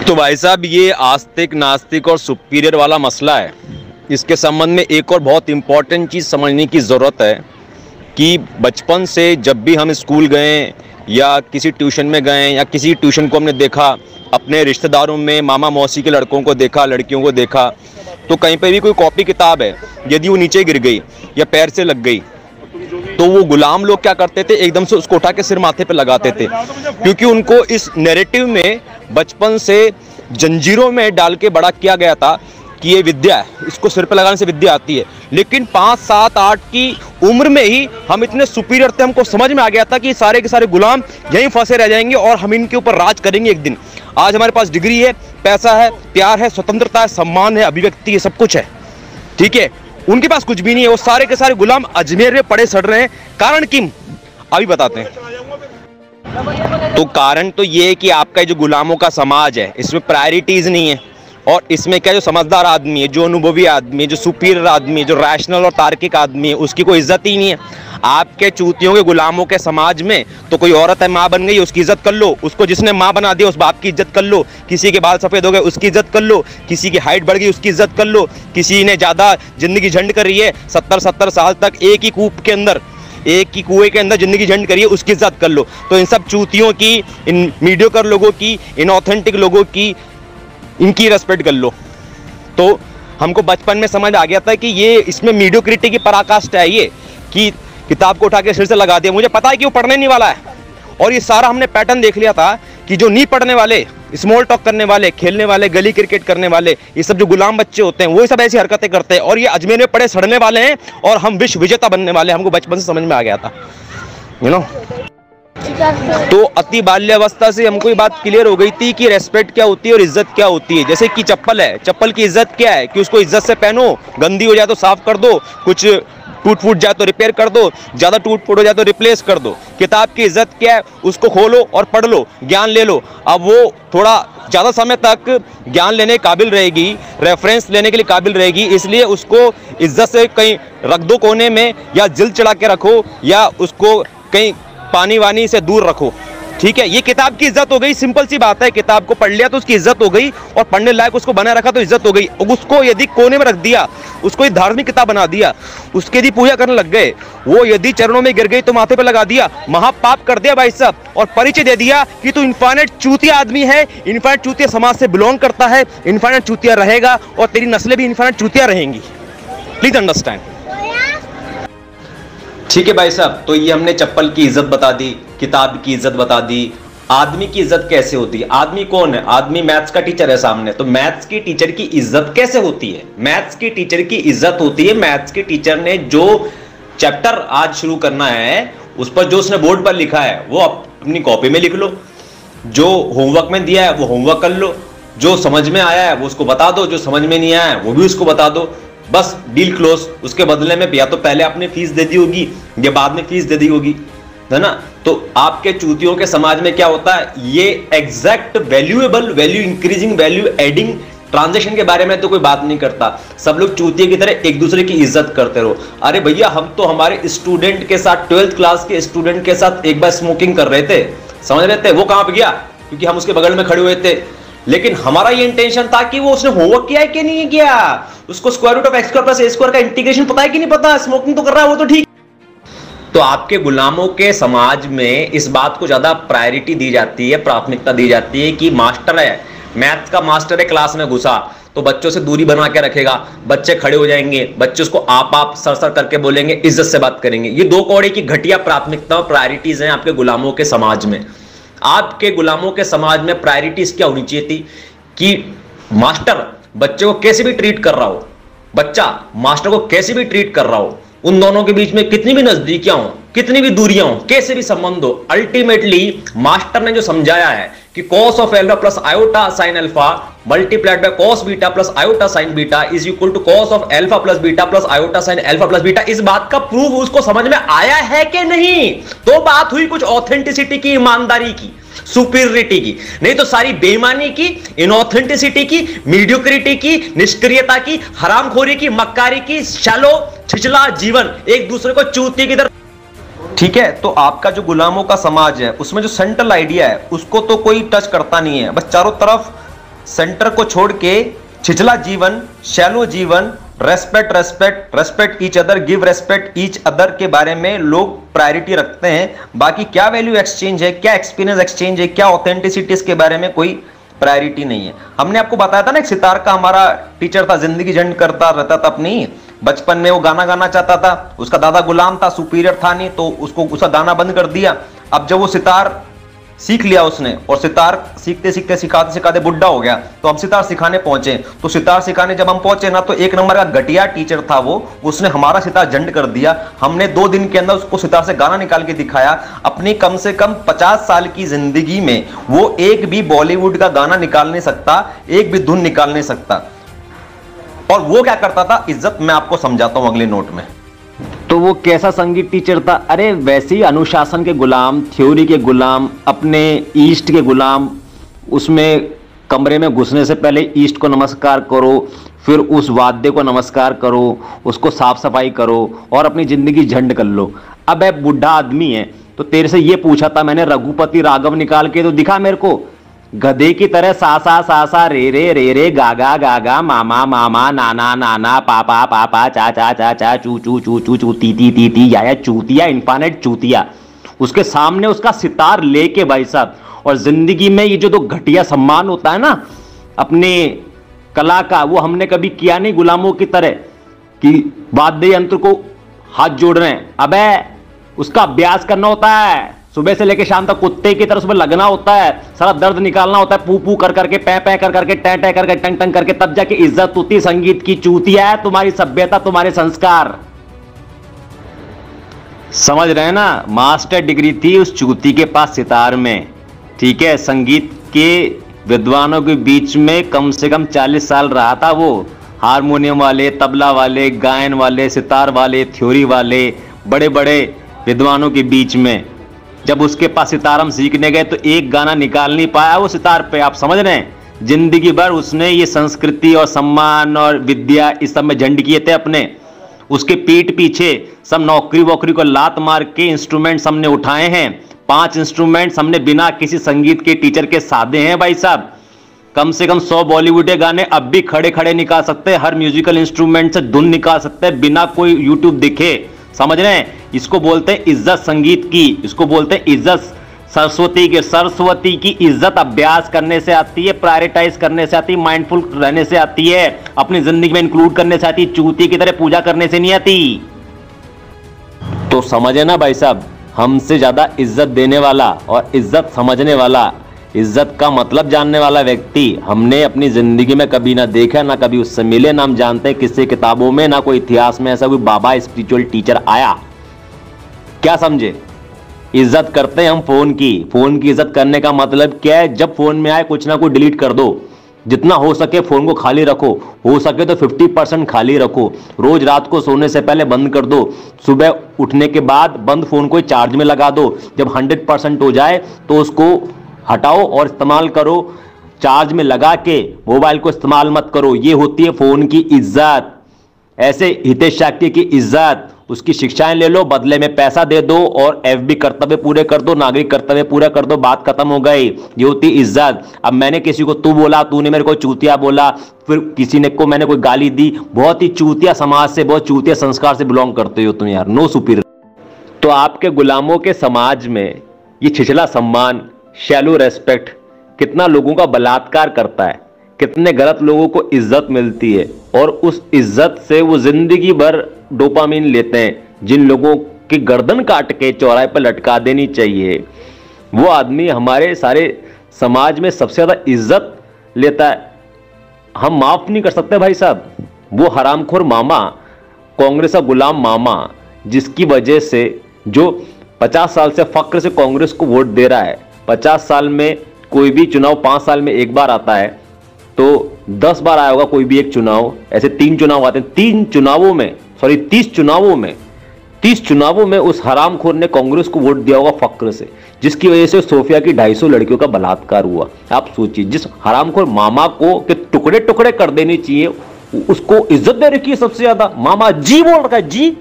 तो भाई साहब, ये आस्तिक नास्तिक और सुपीरियर वाला मसला है। इसके संबंध में एक और बहुत इंपॉर्टेंट चीज़ समझने की ज़रूरत है कि बचपन से जब भी हम स्कूल गए या किसी ट्यूशन में गए या किसी ट्यूशन को हमने देखा, अपने रिश्तेदारों में मामा मौसी के लड़कों को देखा, लड़कियों को देखा, तो कहीं पे भी कोई कॉपी किताब है, यदि वो नीचे गिर गई या पैर से लग गई तो वो गुलाम लोग क्या करते थे, एकदम से उसको उठा के सिर माथे पे लगाते थे, क्योंकि उनको इस नैरेटिव में बचपन से जंजीरों में डाल के बड़ा किया गया था कि ये विद्या है, इसको सिर पे लगाने से विद्या आती है। लेकिन 5, 7, 8 की उम्र में ही हम इतने सुपीरियर थे, हमको समझ में आ गया था कि सारे के सारे गुलाम यहीं फंसे रह जाएंगे और हम इनके ऊपर राज करेंगे एक दिन। आज हमारे पास डिग्री है, पैसा है, प्यार है, स्वतंत्रता है, सम्मान है, अभिव्यक्ति है, सब कुछ है, ठीक है। उनके पास कुछ भी नहीं है, वो सारे के सारे गुलाम अजमेर में पड़े सड़ रहे हैं। कारण क्यों, अभी बताते हैं। तो कारण तो ये है कि आपका जो गुलामों का समाज है, इसमें प्रायोरिटीज नहीं है, और इसमें क्या, जो समझदार आदमी है, जो अनुभवी आदमी है, जो सुपीरियर आदमी है, जो रैशनल और तार्किक आदमी है, उसकी कोई इज्जत ही नहीं है। आपके चूतियों के गुलामों के समाज में तो कोई औरत है, माँ बन गई, उसकी इज्जत कर लो, उसको जिसने माँ बना दिया उस बाप की इज्जत कर लो, किसी के बाल सफ़ेद हो गए उसकी इज्जत कर लो, किसी की हाइट बढ़ गई उसकी इज्जत कर लो, किसी ने ज़्यादा ज़िंदगी झंड कर रही है, 70-70 साल तक एक ही कूप के अंदर, एक ही कुएं के अंदर जिंदगी झंड करिए, उसकी इज्जत कर लो। तो इन सब चूतियों की, इन मीडियोकर लोगों की, इन ऑथेंटिक लोगों की, इनकी रेस्पेक्ट कर लो। तो हमको बचपन में समझ आ गया था कि ये इसमें मीडियोक्रिटी की पराकाष्ठा है, ये कि किताब को उठा के सिर से लगा दिया। मुझे पता है कि वो पढ़ने नहीं वाला है, और ये सारा हमने पैटर्न देख लिया था कि जो नहीं पढ़ने वाले, स्मॉल टॉक करने वाले, खेलने वाले, गली क्रिकेट करने वाले, ये सब जो गुलाम बच्चे होते हैं, वो सब ऐसी हरकतें करते हैं, और ये अजमेर में पड़े सड़ने वाले हैं और हम विश्व विजेता बनने वाले हैं। हमको बचपन से समझ में आ गया था, यू नो। तो अति बाल्यावस्था से हमको ये बात क्लियर हो गई थी कि रेस्पेक्ट क्या होती है और इज्जत क्या होती है। जैसे कि चप्पल है, चप्पल की इज्जत क्या है कि उसको इज्जत से पहनो, गंदी हो जाए तो साफ कर दो, कुछ टूट फूट जाए तो रिपेयर कर दो, ज़्यादा टूट फूट हो जाए तो रिप्लेस कर दो। किताब की इज्जत क्या है, उसको खोलो और पढ़ लो, ज्ञान ले लो। अब वो थोड़ा ज़्यादा समय तक ज्ञान लेने के काबिल रहेगी, रेफरेंस लेने के लिए काबिल रहेगी, इसलिए उसको इज्जत से कहीं रख दो कोने में, या जिल्द चढ़ा के रखो, या उसको कहीं पानी वानी से दूर रखो, ठीक है। ये किताब की इज्जत हो गई, सिंपल सी बात है। किताब को पढ़ लिया तो उसकी इज्जत हो गई, और पढ़ने लायक उसको बनाए रखा तो इज्जत हो गई। उसको यदि कोने में रख दिया, उसको एक धार्मिक किताब बना दिया, उसकी यदि पूजा करने लग गए, वो यदि चरणों में गिर गई तो माथे पे लगा दिया, महापाप कर दिया भाई साहब, और परिचय दे दिया कि तू इनफाइनाइट चूतिया आदमी है, इनफाइनाइट चूतिया समाज से बिलोंग करता है, इनफाइनाइट चूतिया रहेगा, और तेरी नस्लें भी इनफाइनाइट चूतिया रहेंगी। प्लीज अंडरस्टैंड, ठीक है भाई साहब। तो ये हमने चप्पल की इज्जत बता दी, किताब की इज्जत बता दी। आदमी की इज्जत कैसे होती है? आदमी कौन है? आदमी मैथ्स का टीचर है सामने, तो मैथ्स की टीचर की इज्जत कैसे होती है? मैथ्स की टीचर की इज्जत होती है, मैथ्स के टीचर ने जो चैप्टर आज शुरू करना है उस पर जो उसने बोर्ड पर लिखा है वो अपनी कॉपी में लिख लो, जो होमवर्क में दिया है वो होमवर्क कर लो, जो समझ में आया है वो उसको बता दो, जो समझ में नहीं आया है वो भी उसको बता दो, बस डील क्लोज। उसके बदले में या तो पहले आपने फीस दे दी होगी या बाद में फीस दे दी होगी, है ना। तो आपके चूतियों के समाज में क्या होता है, ये exact valuable, value increasing, value adding transaction के बारे में तो कोई बात नहीं करता। सब लोग चूतिए की तरह एक दूसरे की इज्जत करते रहो। अरे भैया, हम तो हमारे स्टूडेंट के साथ, 12th क्लास के स्टूडेंट के साथ एक बार स्मोकिंग कर रहे थे, समझ रहे थे, वो कहां पे गया क्योंकि हम उसके बगल में खड़े हुए थे। लेकिन हमारा ये इंटेंशन था कि वो उसने होमवर्क किया है कि नहीं किया, उसको square root of X square plus A square का इंटीग्रेशन पता है कि नहीं पता, स्मोकिंग तो कर रहा है वो तो ठीक। तो आपके गुलामों के समाज में इस बात को ज्यादा प्रायोरिटी दी जाती है, प्राथमिकता दी जाती है कि मास्टर है, मैथ्स का मास्टर है, क्लास में घुसा तो बच्चों से दूरी बना के रखेगा, बच्चे खड़े हो जाएंगे, बच्चे उसको आप सर सर करके बोलेंगे, इज्जत से बात करेंगे। ये दो कौड़े की घटिया प्राथमिकता और प्रायोरिटीज हैं आपके गुलामों के समाज में। आपके गुलामों के समाज में प्रायोरिटीज क्या होनी चाहिए थी कि मास्टर बच्चे को कैसे भी ट्रीट कर रहा हो, बच्चा मास्टर को कैसे भी ट्रीट कर रहा हो, उन दोनों के बीच में कितनी भी नजदीकियां हो, कितनी भी दूरियां हो, कैसे भी संबंध हो, अल्टीमेटली मास्टर ने जो समझाया है कि cos of alpha plus iota sine alpha multiplied by cos beta plus iota sine beta is equal to cos of alpha plus beta plus iota sine alpha plus beta, इस बात का proof उसको समझ में आया है कि नहीं? तो बात हुई कुछ ऑथेंटिसिटी की, ईमानदारी की, सुपीरियरिटी की, नहीं तो सारी बेईमानी की, इनऑथेंटिसिटी की, मीडियोक्रिटी की, निष्क्रियता की, हरामखोरी की, मक्कारी की, शैलो छिछला जीवन, एक दूसरे को चूतिए की तरह। ठीक है, तो आपका जो गुलामों का समाज है उसमें जो सेंट्रल आइडिया है उसको तो कोई टच करता नहीं है। बस चारों तरफ सेंटर को छोड़ के छिछला जीवन, शैलो जीवन, respect respect respect each other, give respect each other के बारे में लोग प्रायोरिटी रखते हैं। बाकी क्या वैल्यू एक्सचेंज है, क्या एक्सपीरियंस एक्सचेंज है, क्या ऑथेंटिसिटी, इसके बारे में कोई प्रायोरिटी नहीं है। हमने आपको बताया था ना, एक सितार का हमारा टीचर था, जिंदगी झंड करता रहता था अपनी। बचपन में वो गाना गाना चाहता था, उसका दादा गुलाम था, सुपीरियर था नहीं, तो उसको उसका गाना बंद कर दिया। अब जब वो सितार सीख लिया उसने, और सितार सीखते सीखते सिखाते सिखाते बुढ़ा हो गया, तो हम सितार सिखाने पहुंचे। तो सितार सिखाने जब हम पहुंचे ना, तो एक नंबर का घटिया टीचर था वो, उसने हमारा सितार झंड कर दिया। हमने 2 दिन के अंदर उसको सितार से गाना निकाल के दिखाया। अपनी कम से कम 50 साल की जिंदगी में वो एक भी बॉलीवुड का गाना निकाल नहीं सकता, एक भी धुन निकाल नहीं सकता। और वो क्या करता था, इज्जत मैं आपको समझाता हूं अगले नोट में। तो वो कैसा संगीत टीचर था? अरे वैसे ही अनुशासन के गुलाम, थ्योरी के गुलाम, अपने ईस्ट के गुलाम। उसमें कमरे में घुसने से पहले ईस्ट को नमस्कार करो, फिर उस वाद्य को नमस्कार करो, उसको साफ सफाई करो और अपनी जिंदगी झंड कर लो। अब एक बुढ़ा आदमी है, तो तेरे से ये पूछा था मैंने, रघुपति राघव निकाल के तो दिखा मेरे को। गधे की तरह सा सा रे गागा गागा मामा मामा नाना नाना पापा पापा चा चा चा चा चू चू चू चू चू ती ती ती ती या चूतिया, इनफानेट चूतिया। उसके सामने उसका सितार लेके भाई साहब, और जिंदगी में ये जो घटिया सम्मान होता है ना अपने कला का, वो हमने कभी किया नहीं गुलामों की तरह कि वाद्य यंत्र को हाथ जोड़ रहे हैं। अबे उसका अभ्यास करना होता है, सुबह से लेकर शाम तक कुत्ते की तरह उसमें लगना होता है, सारा दर्द निकालना होता है, पू पू कर करके, पै पै कर करके, टै टै करके, टंग टंग करके, तब जाके इज्जत होती है। संगीत की चूतिया है तुम्हारी सभ्यता, तुम्हारे संस्कार। समझ रहे हैं ना? मास्टर डिग्री थी उस चूती के पास सितार में। ठीक है, संगीत के विद्वानों के बीच में कम से कम 40 साल रहा था वो। हारमोनियम वाले, तबला वाले, गायन वाले, सितार वाले, थ्योरी वाले, बड़े बड़े विद्वानों के बीच में जब उसके पास सितार हम सीखने गए तो एक गाना निकाल नहीं पाया वो सितार पे। आप समझ रहे हैं? जिंदगी भर उसने ये संस्कृति और सम्मान और विद्या इस सब में झंड किए थे अपने। उसके पीठ पीछे सब नौकरी वोकरी को लात मार के इंस्ट्रूमेंट्स हमने उठाए हैं। 5 इंस्ट्रूमेंट्स हमने बिना किसी संगीत के टीचर के साधे हैं भाई साहब। कम से कम 100 बॉलीवुड के गाने अब भी खड़े खड़े निकाल सकते हैं, हर म्यूजिकल इंस्ट्रूमेंट से धुन निकाल सकते हैं बिना कोई यूट्यूब दिखे। समझ रहे हैं? इसको बोलते हैं इज्जत संगीत की, इसको बोलते हैं इज्जत सरस्वती की। सरस्वती की इज्जत अभ्यास करने से आती है, प्रायोरिटाइज करने से आती है, माइंडफुल रहने से आती है, अपनी जिंदगी में इंक्लूड करने से आती है, चूती की तरह पूजा करने से नहीं आती। तो समझे ना भाई साहब, हमसे ज्यादा इज्जत देने वाला और इज्जत समझने वाला, इज्जत का मतलब जानने वाला व्यक्ति हमने अपनी जिंदगी में कभी ना देखा, ना कभी उससे मिले, ना हम जानते हैं किसी किताबों में, ना कोई इतिहास में ऐसा कोई बाबा स्पिरिचुअल टीचर आया। क्या समझे? इज्जत करते हैं हम फोन की। फोन की इज्जत करने का मतलब क्या है? जब फोन में आए कुछ ना कुछ डिलीट कर दो। जितना हो सके फोन को खाली रखो, हो सके तो 50% खाली रखो। रोज रात को सोने से पहले बंद कर दो, सुबह उठने के बाद बंद फोन को चार्ज में लगा दो। जब 100% हो जाए तो उसको हटाओ और इस्तेमाल करो। चार्ज में लगा के मोबाइल को इस्तेमाल मत करो। ये होती है फोन की इज्जत। ऐसे हितेश शाक्य की इज्जत, उसकी शिक्षाएं ले लो, बदले में पैसा दे दो और एफबी कर्तव्य पूरे कर दो, नागरिक कर्तव्य पूरा कर दो, बात खत्म हो गई। ये होती इज्जत। अब मैंने किसी को तू बोला, तूने मेरे को चूतिया बोला, फिर किसी ने को मैंने कोई गाली दी, बहुत ही चूतिया समाज से, बहुत चूतिया संस्कार से बिलोंग करते हो तुम यार। No superior. तो आपके गुलामों के समाज में ये छिछला सम्मान, शैलो रेस्पेक्ट कितना लोगों का बलात्कार करता है, कितने गलत लोगों को इज्जत मिलती है, और उस इज्जत से वो जिंदगी भर डोपामिन लेते हैं। जिन लोगों की गर्दन काट के चौराहे पर लटका देनी चाहिए, वो आदमी हमारे सारे समाज में सबसे ज्यादा इज्जत लेता है। हम माफ नहीं कर सकते भाई साहब। वो हरामखोर मामा, कांग्रेस का गुलाम मामा, जिसकी वजह से जो 50 साल से फक्र से कांग्रेस को वोट दे रहा है। 50 साल में कोई भी चुनाव 5 साल में एक बार आता है, तो 10 बार आया होगा कोई भी एक चुनाव। ऐसे 3 चुनाव आते हैं, 30 चुनावों में उस हरामखोर ने कांग्रेस को वोट दिया होगा फक्र से, जिसकी वजह से सोफिया की 250 लड़कियों का बलात्कार हुआ। आप सोचिए, जिस हरामखोर मामा को के टुकड़े टुकड़े कर देने चाहिए, उसको इज्जत दे रखी है सबसे ज्यादा। मामा जी बोल रखा है, जी।